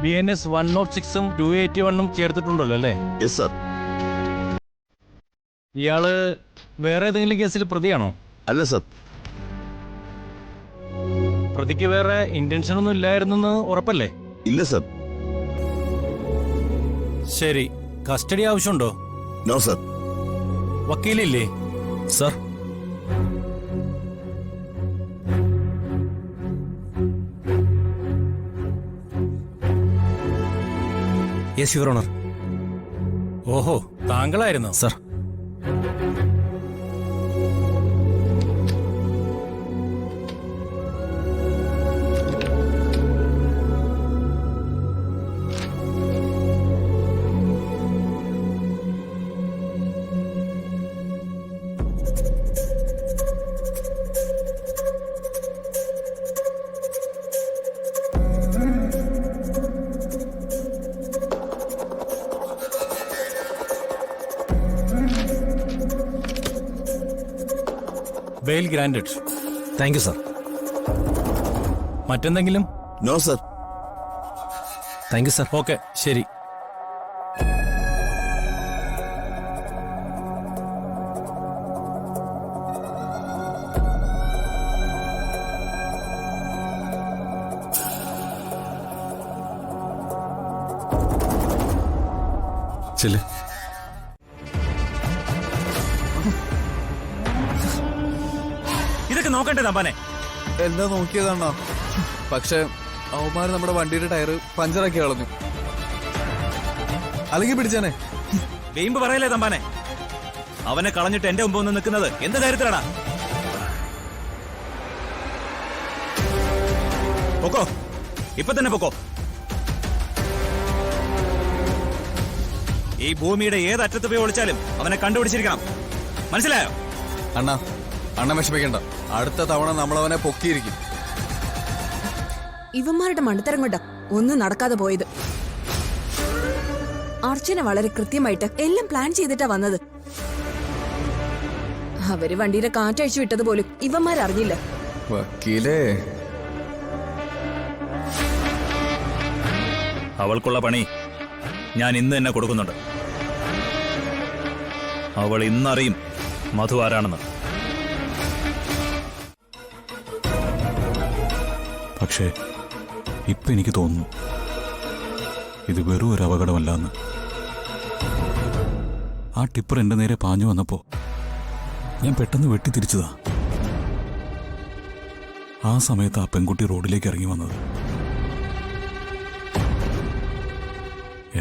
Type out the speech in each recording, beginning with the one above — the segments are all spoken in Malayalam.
BNS 106-ഉം 281-ഉം ചേർത്തിട്ടുണ്ടല്ലോ അല്ലേ? Yes sir. ഇയാള് വേറെ ഏതെങ്കിലും കേസിൽ പ്രതിയാണോ? അല്ല സർ. പ്രതിക്ക് വേറെ ഇന്റൻഷൻ ഒന്നും ഇല്ലായിരുന്നെന്ന് ഉറപ്പല്ലേ? ഇല്ല സർ. ശരി, കസ്റ്റഡി ആവശ്യമുണ്ടോ? No sir. വക്കീലില്ലേ? Sir, yes your honour. ഓഹോ, താങ്കളായിരുന്നോ? Sir, bail granted. Thank you sir. മറ്റെന്തെങ്കിലും? No sir. Thank you sir. Okay, ശരി. ചെല്ല്. ഇതൊക്കെ നോക്കണ്ടേ തമ്പാനെ? എന്താ നോക്കിയതാണോ? പക്ഷെ അവന്മാര് നമ്മുടെ വണ്ടിയുടെ ടയറ് പഞ്ചറാക്കി കളഞ്ഞു. അല്ലെങ്കിൽ പിടിച്ചാനെ. വെയിമ്പ് പറയല്ലേ തമ്പാനെ? അവനെ കളഞ്ഞിട്ട് എന്റെ മുമ്പ് ഒന്ന് നിൽക്കുന്നത് എന്ത് കാര്യത്തിലാടാ? പൊക്കോ, ഇപ്പൊ തന്നെ പൊക്കോ. ഈ ഭൂമിയുടെ ഏത് അറ്റത്ത് പോയി ഒളിച്ചാലും അവനെ കണ്ടുപിടിച്ചിരിക്കണം. മനസ്സിലായോ? അണ്ണ വിഷമിക്കണ്ട. അടുത്ത തവണ നമ്മളവനെ പൊക്കിയിരിക്കും. ഇവന്മാരുടെ മണ്ടത്തരം കൊണ്ടാ ഒന്നും നടക്കാതെ പോയത്. അർച്ചന വളരെ കൃത്യമായിട്ട് എല്ലാം പ്ലാൻ ചെയ്തിട്ടാ വന്നത്. അവര് വണ്ടിയുടെ കാറ്റഴിച്ചു വിട്ടത് പോലും ഇവന്മാരറിഞ്ഞില്ല. വക്കീലേ, അവൾക്കുള്ള പണി ഞാൻ ഇന്ന് തന്നെ കൊടുക്കുന്നുണ്ട്. അവൾ ഇന്നറിയും മധു ആരാണെന്ന്. പക്ഷേ ഇപ്പൊ എനിക്ക് തോന്നുന്നു ഇത് വെറും ഒരു അപകടമല്ലെന്ന്. ആ ടിപ്പർ എന്റെ നേരെ പാഞ്ഞു വന്നപ്പോ ഞാൻ പെട്ടെന്ന് വെട്ടിത്തിരിച്ചതാ. ആ സമയത്ത് ആ പെൺകുട്ടി റോഡിലേക്ക് ഇറങ്ങി വന്നത്.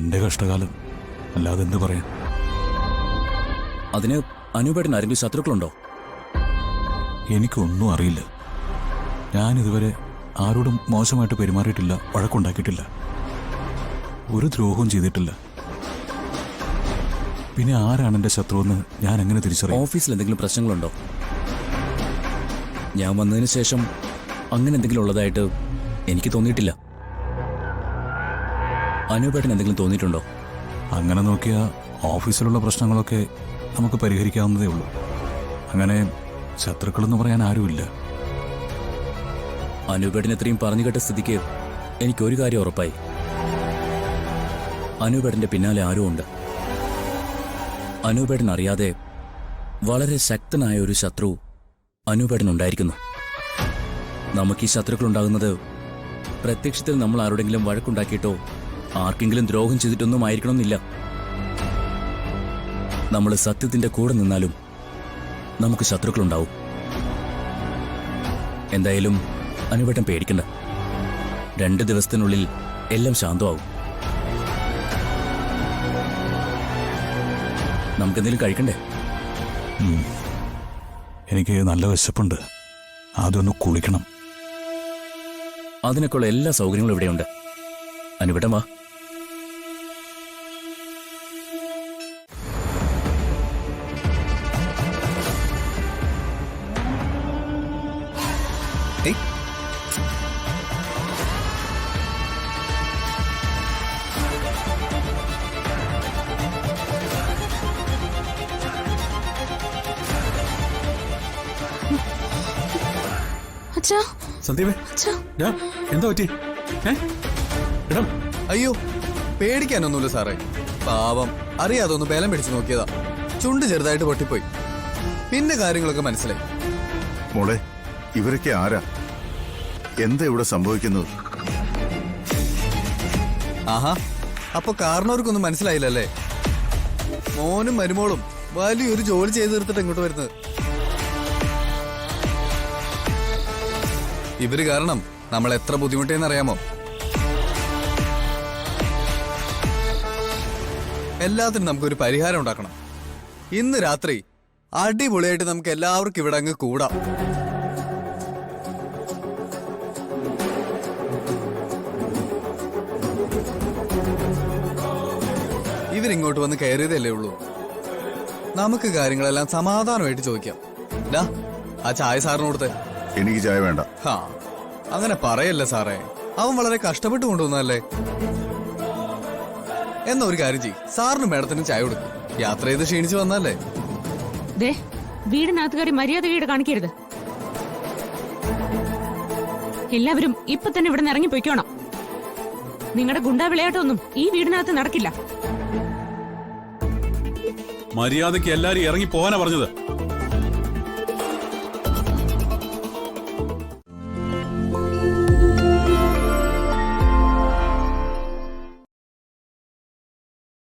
എന്റെ കഷ്ടകാലം അല്ലാതെ എന്ത് പറയാൻ. അതിന് അനുപേട്ടൻ ആരെങ്കിലും ശത്രുക്കളുണ്ടോ? എനിക്കൊന്നും അറിയില്ല. ഞാൻ ഇതുവരെ ആരോടും മോശമായിട്ട് പെരുമാറിയിട്ടില്ല, വഴക്കുണ്ടാക്കിയിട്ടില്ല, ഒരു ദ്രോഹവും ചെയ്തിട്ടില്ല. പിന്നെ ആരാണ് എന്റെ ശത്രുവെന്ന് ഞാൻ എങ്ങനെ തിരിച്ചറിയും? ഓഫീസിൽ എന്തെങ്കിലും പ്രശ്നങ്ങളുണ്ടോ? ഞാൻ വന്നതിന് ശേഷം അങ്ങനെ എന്തെങ്കിലും ഉള്ളതായിട്ട് എനിക്ക് തോന്നിയിട്ടില്ല. അനുപേട്ടൻ എന്തെങ്കിലും തോന്നിയിട്ടുണ്ടോ? അങ്ങനെ നോക്കിയാൽ ഓഫീസിലുള്ള പ്രശ്നങ്ങളൊക്കെ നമുക്ക് പരിഹരിക്കാവുന്നതേ ഉള്ളൂ. അങ്ങനെ ശത്രുക്കളെന്ന് പറയാൻ ആരുമില്ല. അനുപേട്ടൻ ഇത്രയും പറഞ്ഞു കേട്ട സ്ഥിതിക്ക് എനിക്കൊരു കാര്യം ഉറപ്പായി. അനുപേട്ടന്റെ പിന്നാലെ ആരും ഉണ്ട്. അനുപേട്ടൻ അറിയാതെ വളരെ ശക്തനായ ഒരു ശത്രു അനുപേട്ടൻ ഉണ്ടായിരിക്കുന്നു. നമുക്ക് ഈ ശത്രുക്കളുണ്ടാകുന്നത് പ്രത്യക്ഷത്തിൽ നമ്മൾ ആരോടെങ്കിലും വഴക്കുണ്ടാക്കിയിട്ടോ ആർക്കെങ്കിലും ദ്രോഹം ചെയ്തിട്ടൊന്നും ആയിരിക്കണമെന്നില്ല. നമ്മൾ സത്യത്തിന്റെ കൂടെ നിന്നാലും നമുക്ക് ശത്രുക്കളുണ്ടാവും. എന്തായാലും അനുപേട്ടൻ പേടിക്കണ്ട. 2 ദിവസത്തിനുള്ളിൽ എല്ലാം ശാന്തമാവും. നമുക്കെന്തെങ്കിലും കഴിക്കണ്ടേ? എനിക്ക് നല്ല വിശപ്പുണ്ട്. അതൊന്ന് കുളിക്കണം. അതിനൊക്കെയുള്ള എല്ലാ സൗകര്യങ്ങളും ഇവിടെയുണ്ട്. അനുപേട്ടൻ വാ. അച്ഛാ, സന്ദീപേ, അച്ഛാ, എന്താ പറ്റി? അയ്യോ പേടിക്കാനൊന്നുമില്ല സാറേ. പാവം അറിയാതെ ഒന്ന് ബലം പിടിച്ചു നോക്കിയതാ. ചുണ്ട് ചെറുതായിട്ട് പൊട്ടിപ്പോയി. പിന്നെ കാര്യങ്ങളൊക്കെ മനസ്സിലായി. മോളെ, ഇവരൊക്കെ ആരാ? എന്താ ഇവിടെ സംഭവിക്കുന്നത്? ആഹാ, അപ്പൊ കാരണവർക്കൊന്നും മനസ്സിലായില്ലല്ലേ? മോനും മരുമോളും വലിയൊരു ജോലി ചെയ്ത് തീർത്തിട്ട് ഇങ്ങോട്ട് വരുന്നത്. ഇവര് കാരണം നമ്മൾ എത്ര ബുദ്ധിമുട്ടിയെന്നറിയാമോ? എല്ലാത്തിനും നമുക്കൊരു പരിഹാരം ഉണ്ടാക്കണം. ഇന്ന് രാത്രി അടിപൊളിയായിട്ട് നമുക്ക് എല്ലാവർക്കും ഇവിടെ അങ്ങ് കൂടാം. ഇവരിങ്ങോട്ട് വന്ന് കയറിയതല്ലേ ഉള്ളൂ. നമുക്ക് കാര്യങ്ങളെല്ലാം സമാധാനമായിട്ട് ചോദിക്കാം. ഡാ, ആ ചായ സാറിന് കൊടുത്തേ. എനിക്ക് ചായ വേണ്ട. ഹാ, അങ്ങനെ പറയല്ലേ സാറേ. അവൻ വളരെ കഷ്ടപ്പെട്ട് കൊണ്ടുവന്നല്ലേ. എന്നാ ഒരു കാര്യം ചെയ്യ്, സാറിനും മേഡത്തിനും ചായ കൊടുക്കും. യാത്ര ചെയ്ത് ക്ഷീണിച്ചു വന്നല്ലേ. ദേ, വീടിനകത്ത് കയറി മര്യാദ വീട് കാണിക്കരുത്. എല്ലാവരും ഇപ്പൊ തന്നെ ഇവിടെ നിന്ന് ഇറങ്ങി പൊയ്ക്കോണം. നിങ്ങളുടെ ഗുണ്ടാ വിളയാട്ടമൊന്നും ഈ വീടിനകത്ത് നടക്കില്ല. മര്യാദയ്ക്ക് എല്ലാരും ഇറങ്ങി പോകാനാ പറഞ്ഞത്.